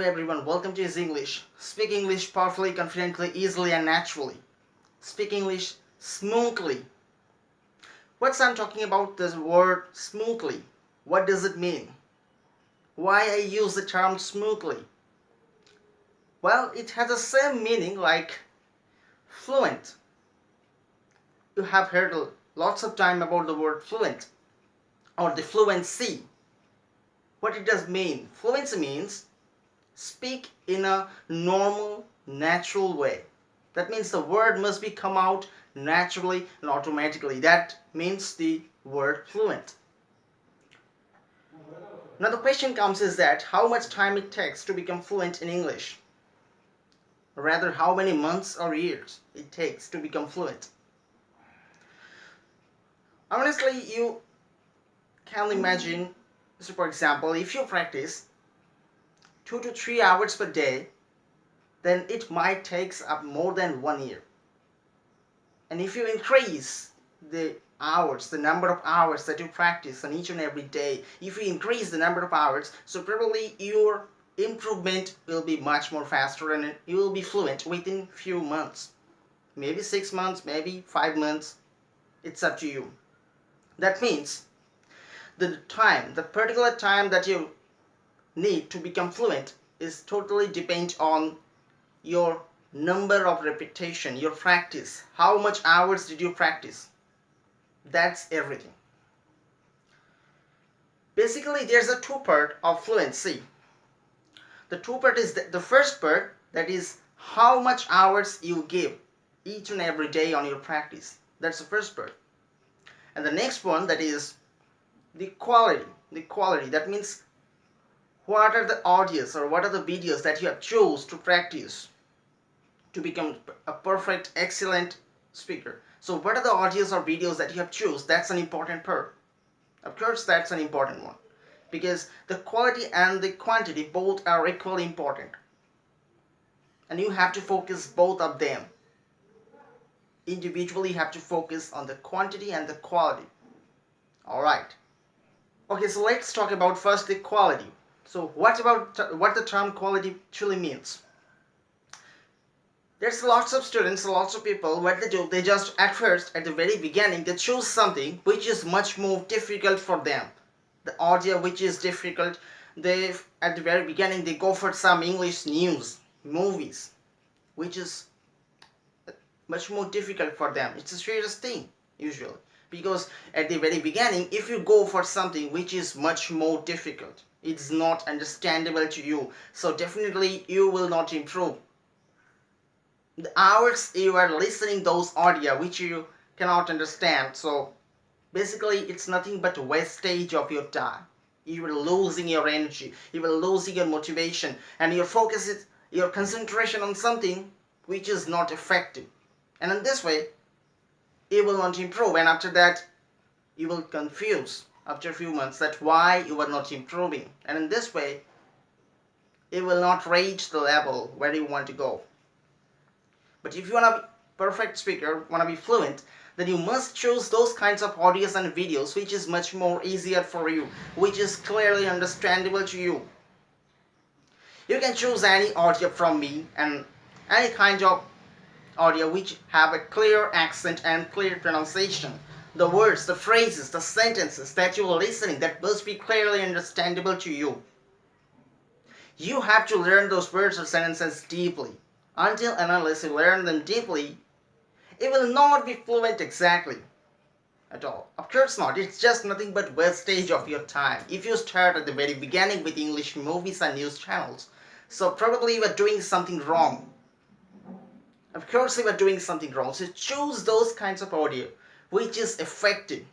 everyone, welcome to EasyEnglish. Speak English powerfully, confidently, easily and naturally. Speak English smoothly. What's I'm talking about this word smoothly? What does it mean? Why I use the term smoothly? Well, it has the same meaning like fluent. You have heard lots of time about the word fluent or the fluency. What it does mean? Fluency means speak in a normal, natural way. That means the word must be come out naturally and automatically. That means the word fluent. Now the question comes is that how much time it takes to become fluent in English? Rather, how many months or years it takes to become fluent? Honestly, you can imagine, so for example, if you practice 2 to 3 hours per day, then it might take up more than 1 year. And if you increase the hours, the number of hours that you practice on each and every day, if you increase the number of hours, so probably your improvement will be much more faster and you will be fluent within few months. Maybe 6 months, maybe 5 months. It's up to you. That means the particular time that you need to become fluent is totally depend on your number of repetition, your practice. How much hours did you practice? That's everything. Basically, there's a two part of fluency. The two part is the first part, that is how much hours you give each and every day on your practice. That's the first part. And the next one, that is the quality. The quality, that means what are the audios or what are the videos that you have chose to practice to become a perfect, excellent speaker. So what are the audios or videos that you have chosen? That's an important part. Of course, that's an important one. Because the quality and the quantity both are equally important. And you have to focus both of them. Individually, you have to focus on the quantity and the quality. Alright. Okay, so let's talk about first the quality. So what the term quality truly means? There's lots of students, lots of people, what they do, they just at first, at the very beginning, they choose something which is much more difficult for them. The audio which is difficult, at the very beginning, they go for some English news, movies, which is much more difficult for them. It's a serious thing, usually. Because at the very beginning, if you go for something which is much more difficult, it's not understandable to you, so definitely you will not improve. The hours you are listening those audio which you cannot understand, so basically it's nothing but a wastage of your time. You are losing your energy, you are losing your motivation, and your focus is your concentration on something which is not effective. And in this way, you will not improve, and after that, you will confuse after a few months that why you are not improving. And in this way, you will not reach the level where you want to go. But if you want to be perfect speaker, want to be fluent, then you must choose those kinds of audios and videos which is much more easier for you, which is clearly understandable to you. You can choose any audio from me and any kind of audio which have a clear accent and clear pronunciation. The words, the phrases, the sentences that you are listening, that must be clearly understandable to you. You have to learn those words or sentences deeply. Until and unless you learn them deeply, it will not be fluent exactly at all. Of course not. It's just nothing but wastage of your time. If you start at the very beginning with English movies and news channels, so probably you are doing something wrong. Of course you are doing something wrong. So choose those kinds of audio which is effective,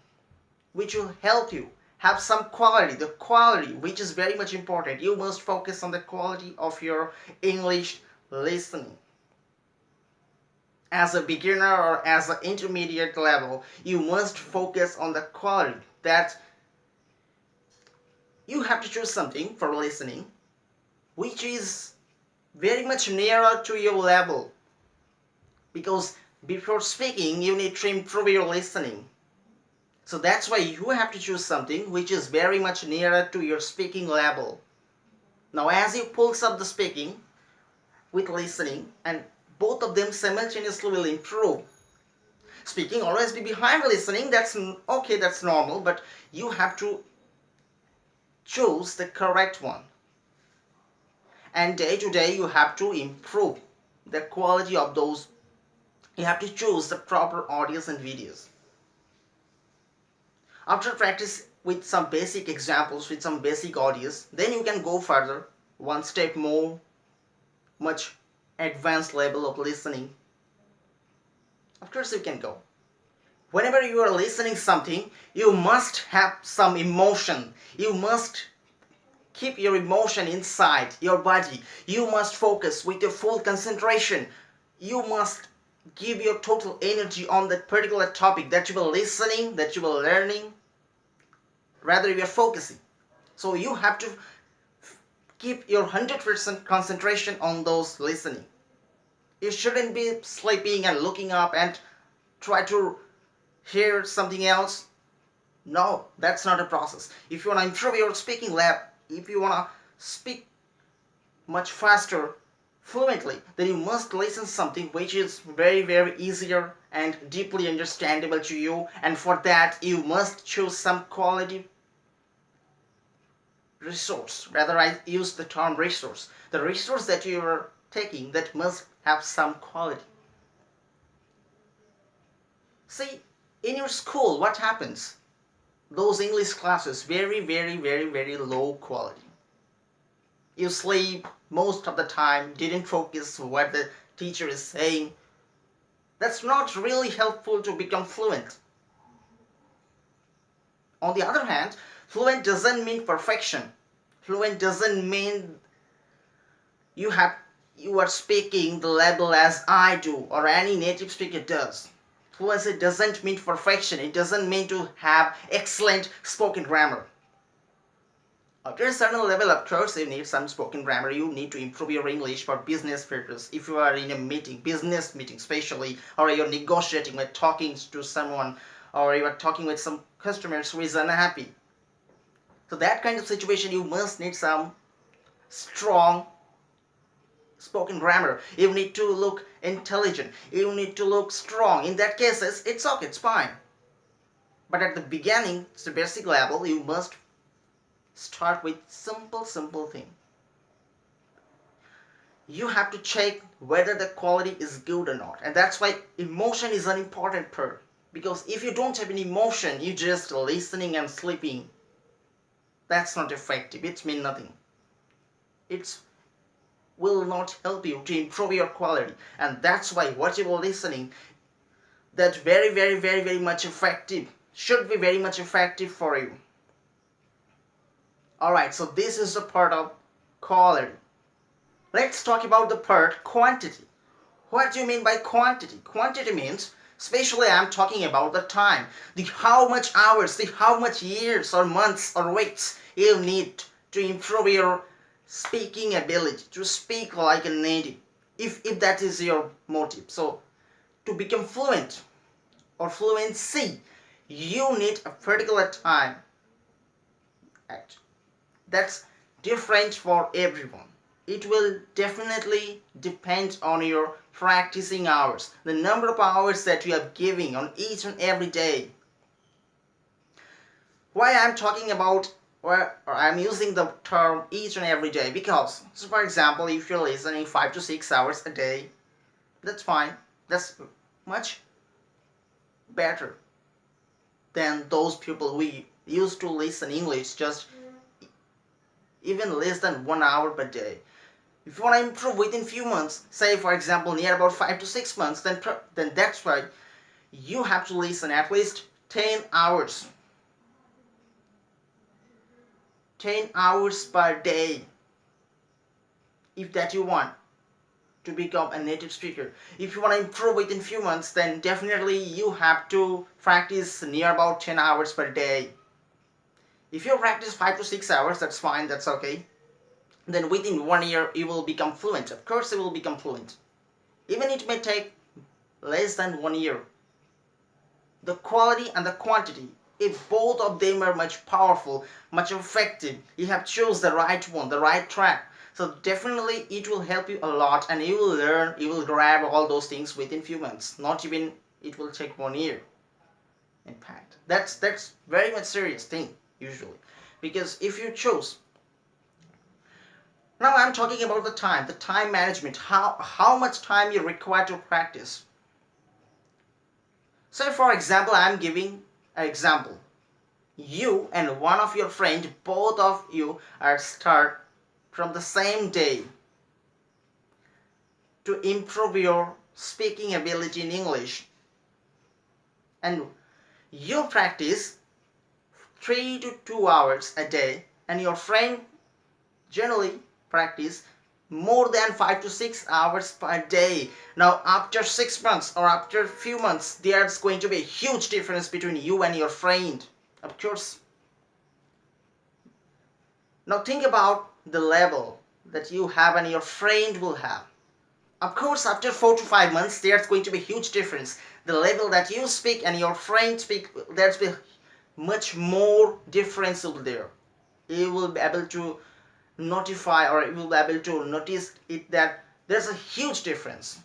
which will help you have some quality. The quality, which is very much important. You must focus on the quality of your English listening. As a beginner or as an intermediate level, you must focus on the quality. That you have to choose something for listening which is very much nearer to your level. Because before speaking, you need to improve your listening. So that's why you have to choose something which is very much nearer to your speaking level. Now as you pulse up the speaking with listening, and both of them simultaneously will improve. Speaking always be behind listening, that's okay, that's normal, but you have to choose the correct one. And day to day you have to improve the quality of those. You have to choose the proper audios and videos. After practice with some basic examples, with some basic audios, then you can go further, one step more, much advanced level of listening. Of course you can go. Whenever you are listening something, you must have some emotion. You must keep your emotion inside your body. You must focus with your full concentration. You must give your total energy on that particular topic that you are listening, that you are learning. Rather, you are focusing. So you have to keep your 100% concentration on those listening. You shouldn't be sleeping and looking up and try to hear something else. No, that's not a process. If you want to improve your speaking lab, if you want to speak much faster, fluently, then you must listen something which is very, very easier and deeply understandable to you. And for that, you must choose some quality resource. Rather, I use the term resource. The resource that you are taking, that must have some quality. See, in your school, what happens? Those English classes, very, very, very, very low quality. You sleep most of the time, didn't focus what the teacher is saying. That's not really helpful to become fluent. On the other hand, fluent doesn't mean perfection. Fluent doesn't mean you are speaking the level as I do or any native speaker does. Fluency doesn't mean perfection. It doesn't mean to have excellent spoken grammar. After a certain level, of course, you need some spoken grammar. You need to improve your English for business purpose. If you are in a meeting, business meeting especially, or you're negotiating with talking to someone, or you are talking with some customers who is unhappy. So that kind of situation, you must need some strong spoken grammar. You need to look intelligent. You need to look strong. In that case, it's okay, it's fine. But at the beginning, it's the basic level, you must start with simple thing. You have to check whether the quality is good or not, and that's why emotion is an important part. Because if you don't have any emotion, you just listening and sleeping. That's not effective. It means nothing. It will not help you to improve your quality, and that's why what you are listening, that very, very, very, very much effective, should be very much effective for you. Alright, so this is the part of quality. Let's talk about the part quantity. What do you mean by quantity? Quantity means, especially I'm talking about the time. The how much hours, the how much years or months or weeks you need to improve your speaking ability, to speak like a native, if that is your motive. So, to become fluent or fluency, you need a particular time. That's different for everyone. It will definitely depend on your practicing hours, the number of hours that you are giving on each and every day. Why I'm talking about, or I'm using the term each and every day, because, so for example, if you're listening 5 to 6 hours a day, that's fine. That's much better than those people who used to listen English just even less than 1 hour per day. If you want to improve within few months, say for example near about 5 to 6 months, then that's why you have to listen at least 10 hours. 10 hours per day, if that you want to become a native speaker. If you want to improve within few months, then definitely you have to practice near about 10 hours per day. If you practice 5 to 6 hours, that's fine, that's okay. Then within 1 year you will become fluent. Of course you will become fluent. Even it may take less than 1 year. The quality and the quantity, if both of them are much powerful, much effective, you have chose the right one, the right track. So definitely it will help you a lot, and you will learn, you will grab all those things within few months. Not even it will take 1 year. In fact, that's very much serious thing usually, because if you chose. Now I'm talking about the time management, how much time you require to practice. So for example, I'm giving an example. You and one of your friend, both of you are start from the same day to improve your speaking ability in English. And you practice 3 to 2 hours a day, and your friend generally practice more than 5 to 6 hours per day. Now after 6 months or after few months, there's going to be a huge difference between you and your friend, of course. Now think about the level that you have and your friend will have. Of course, after 4 to 5 months, there's going to be a huge difference. The level that you speak and your friend speak, there's be much more difference over there. You will be able to notify, or you will be able to notice it that there's a huge difference.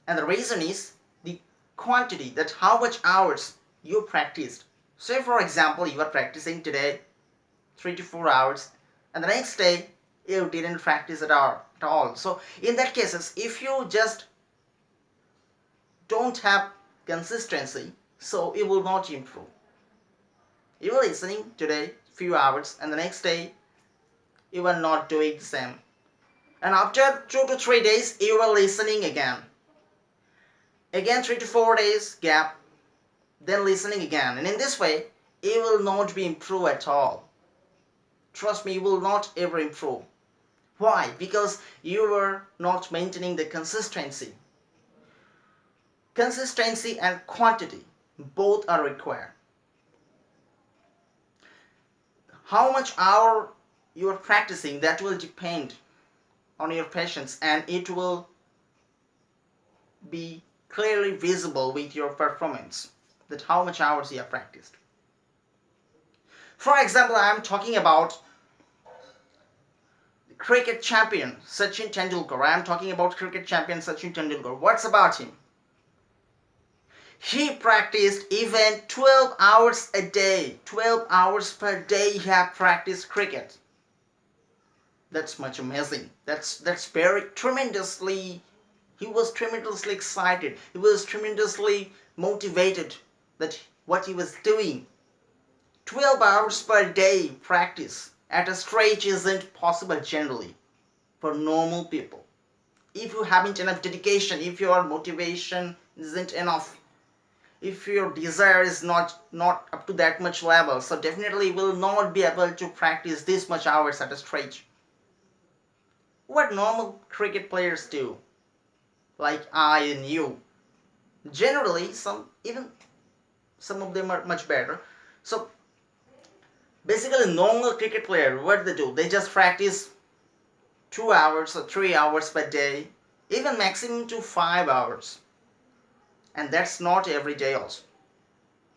And the reason is the quantity, that how much hours you practiced. Say for example, you are practicing today 3 to 4 hours, and the next day you didn't practice at all. So in that cases, if you just don't have consistency, so it will not improve. You are listening today few hours, and the next day you are not doing the same, and after 2 to 3 days you are listening again 3 to 4 days gap, then listening again, and in this way it will not be improved at all. Trust me, you will not ever improve. Why? Because you were not maintaining the consistency. Consistency and quantity, both are required. How much hour you are practicing, that will depend on your patience, and it will be clearly visible with your performance, that how much hours you have practiced. For example, I am talking about cricket champion Sachin Tendulkar. I am talking about cricket champion Sachin Tendulkar. What's about him? He practiced even 12 hours a day. 12 hours per day he have practiced cricket. That's much amazing. That's very tremendously, he was tremendously excited. He was tremendously motivated that what he was doing. 12 hours per day practice at a stretch isn't possible generally for normal people. If you haven't enough dedication, if your motivation isn't enough, if your desire is not up to that much level, so definitely will not be able to practice this much hours at a stretch. What normal cricket players do, like I and you, generally some of them are much better. So basically normal cricket player, what they do, they just practice 2 hours or 3 hours per day, even maximum to 5 hours, and that's not every day also.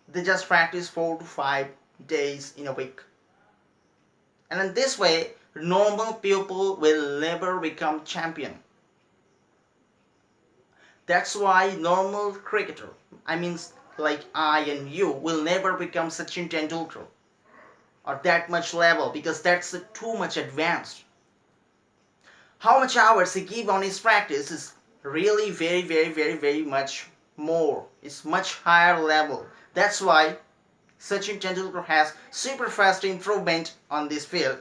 They just practice 4 to 5 days in a week, and in this way normal people will never become champion. That's why normal cricketer, I mean like I and you, will never become Sachin Tendulkar or that much level, because that's too much advanced. How much hours he give on his practice is really very much more. It's much higher level. That's why Sachin Tendulkar has super fast improvement on this field.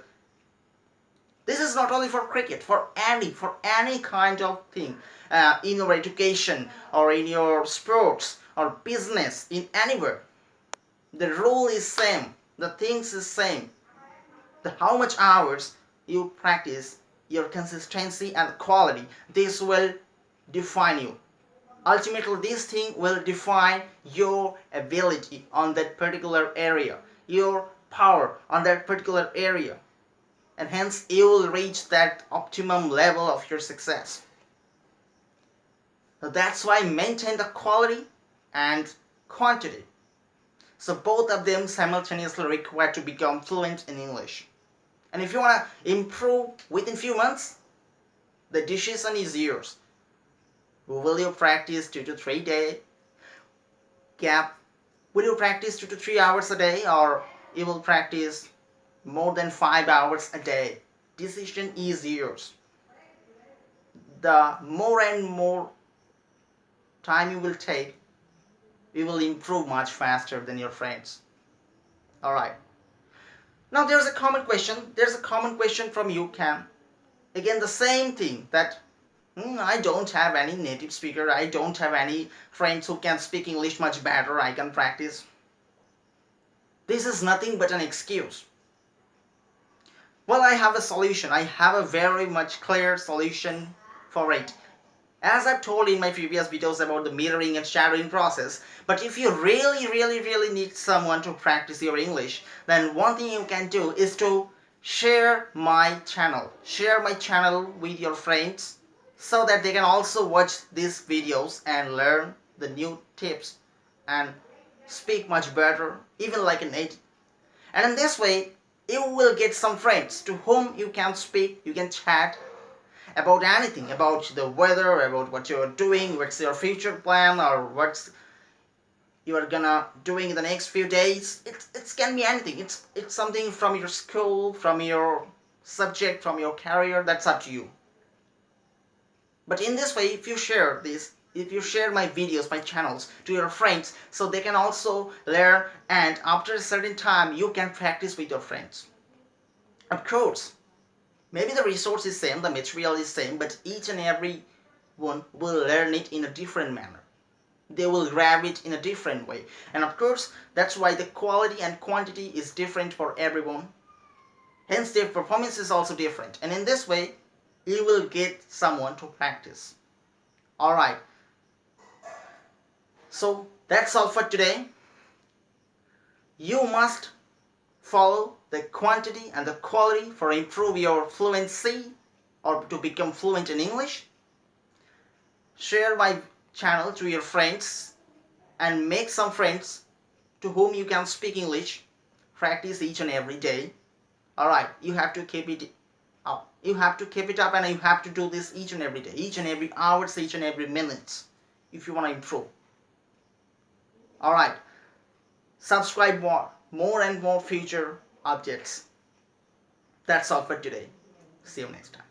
This is not only for cricket, for any kind of thing, in your education or in your sports or business, in anywhere. The rule is same, the things is same. The how much hours you practice, your consistency and quality, this will define you. Ultimately, this thing will define your ability on that particular area, your power on that particular area, and hence you will reach that optimum level of your success. So that's why maintain the quality and quantity. So both of them simultaneously required to become fluent in English. And if you want to improve within few months, the decision is yours. Will you practice 2 to 3 day gap? Will you practice 2 to 3 hours a day, or you will practice more than 5 hours a day? Decision is yours. The more and more time you will take, you will improve much faster than your friends. Alright. Now there's a common question. There's a common question from you, Cam. Again, the same thing that I don't have any native speaker. I don't have any friends who can speak English much better. I can practice. This is nothing but an excuse. Well, I have a solution. I have a very much clear solution for it. As I've told in my previous videos about the mirroring and shadowing process, but if you really need someone to practice your English, then one thing you can do is to share my channel. Share my channel with your friends so that they can also watch these videos and learn the new tips and speak much better, even like a native. And in this way, you will get some friends to whom you can speak, you can chat about anything, about the weather, about what you're doing, what's your future plan, or what's you are gonna doing in the next few days. It can be anything. It's something from your school, from your subject, from your career. That's up to you. But in this way, if you share this, if you share my videos, my channels to your friends, so they can also learn, and after a certain time you can practice with your friends. Of course, maybe the resource is same, the material is same, but each and every one will learn it in a different manner. They will grab it in a different way. And of course, that's why the quality and quantity is different for everyone. Hence, their performance is also different. And in this way, you will get someone to practice. Alright. So, that's all for today. You must follow the quantity and the quality for improve your fluency or to become fluent in English. Share my channel to your friends and make some friends to whom you can speak English. Practice each and every day. Alright, you have to keep it up. You have to keep it up, and you have to do this each and every day, each and every hour, each and every minute, if you want to improve. Alright, subscribe more and more future updates. That's all for today. See you next time.